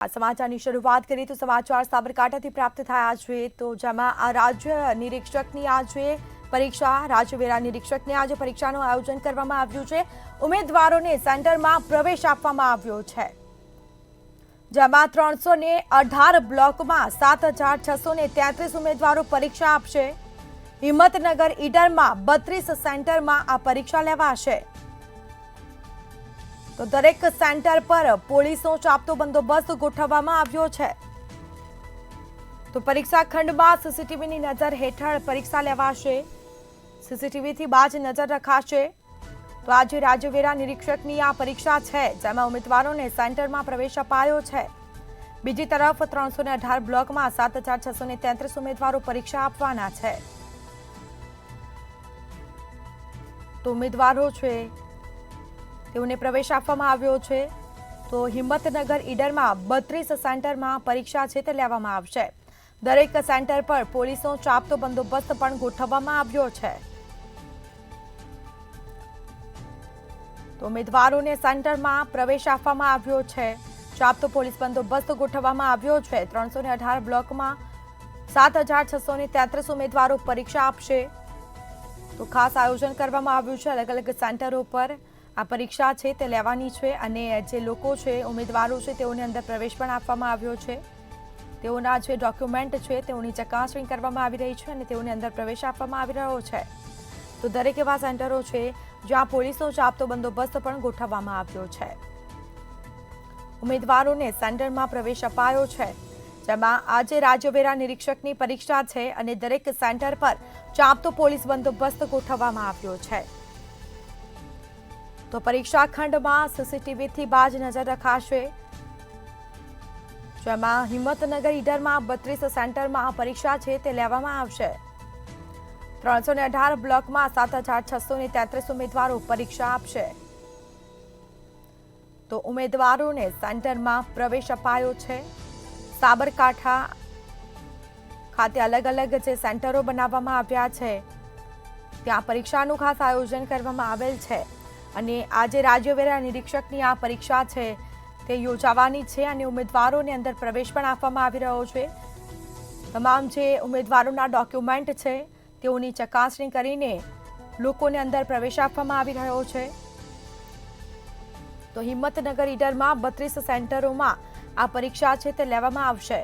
આ સમાચારની શરૂઆત કરીએ તો સમાચાર સાબરકાંઠાથી પ્રાપ્ત થયા છે તો જેમાં આ રાજ્ય નિરીક્ષકની આજે પરીક્ષા રાજ્યવેરા નિરીક્ષકની આજે પરીક્ષાનું આયોજન કરવામાં આવ્યું છે। ઉમેદવારોને સેન્ટરમાં પ્રવેશ આપવામાં આવ્યો છે જેમાં 318 બ્લોકમાં 7633 ઉમેદવારો પરીક્ષા આપશે। હિંમતનગર ઈડરમાં 32 સેન્ટરમાં આ પરીક્ષા લેવાશે। તો દરેક સેન્ટર પર પોલીસનો ચાપતો બંદોબસ્ત ગોઠવવામાં આવ્યો છે। તો પરીક્ષા ખંડમાં સીસીટીવીની નજર હેઠળ પરીક્ષા લેવાશે। સીસીટીવીથી બાજ નજર રખાશે। તો આજે રાજ્યવેરા નિરીક્ષકની આ પરીક્ષા છે જેમાં ઉમેદવારોને સેન્ટરમાં પ્રવેશ અપાયો છે। બીજી તરફ 318 બ્લોકમાં 7633 ઉમેદવારો પરીક્ષા આપવાના છે। તો ઉમેદવારો છે તેઓને પ્રવેશ આપવામાં આવ્યો છે। તો હિંમતનગર ઈડરમાં 32 સેન્ટરમાં પરીક્ષા છે તે લેવામાં આવશે। દરેક સેન્ટર પર પોલીસનો ચાપતો બંદોબસ્ત પણ ગોઠવવામાં આવ્યો છે। તો ઉમેદવારોને સેન્ટરમાં પ્રવેશ આપવામાં આવ્યો છે। ચાપતો પોલીસ બંદોબસ્ત ગોઠવવામાં આવ્યો છે। 318 બ્લોકમાં 7633 ઉમેદવારો પરીક્ષા આપશે। તો ખાસ આયોજન કરવામાં આવ્યું છે। અલગ અલગ સેન્ટરો પર આ પરીક્ષા છે તે લેવાની છે અને જે લોકો છે ઉમેદવારો છે તેઓને અંદર પ્રવેશ પણ આપવામાં આવ્યો છે। તેઓના જે ડોક્યુમેન્ટ છે તેઓની ચકાસણી કરવામાં આવી રહી છે અને તેઓને અંદર પ્રવેશ આપવામાં આવી રહ્યો છે। તો દરેક એવા સેન્ટરો છે જ્યાં પોલીસનો ચાપતો બંદોબસ્ત પણ ગોઠવવામાં આવ્યો છે। ઉમેદવારોને સેન્ટરમાં પ્રવેશ અપાયો છે જેમાં આજે રાજ્યવેરા નિરીક્ષકની પરીક્ષા છે અને દરેક સેન્ટર પર ચાપતો પોલીસ બંદોબસ્ત ગોઠવવામાં આવ્યો છે। તો પરીક્ષા ખંડમાં સીસીટીવીથી બાજ નજર રખાશે જેમાં હિંમતનગર ઈડરમાં 32 સેન્ટરમાં પરીક્ષા છે તે લેવામાં આવશે। 318 બ્લોકમાં 7633 ઉમેદવારો પરીક્ષા આપશે। તો ઉમેદવારોને સેન્ટરમાં પ્રવેશ અપાયો છે। સાબરકાંઠા ખાતે અલગ અલગ જે સેન્ટરો બનાવવામાં આવ્યા છે ત્યાં પરીક્ષાનું ખાસ આયોજન કરવામાં આવેલ છે અને આજે રાજ્યવેરા નિરીક્ષકની આ પરીક્ષા છે તે યોજાવાની છે અને ઉમેદવારોને અંદર પ્રવેશ પણ આપવામાં આવી રહ્યો છે। તમામ જે ઉમેદવારોના ડોક્યુમેન્ટ છે તેઓની ચકાસણી કરીને લોકોને અંદર પ્રવેશ આપવામાં આવી રહ્યો છે। તો હિંમતનગર ઈડરમાં 32 સેન્ટરોમાં આ પરીક્ષા છે તે લેવામાં આવશે।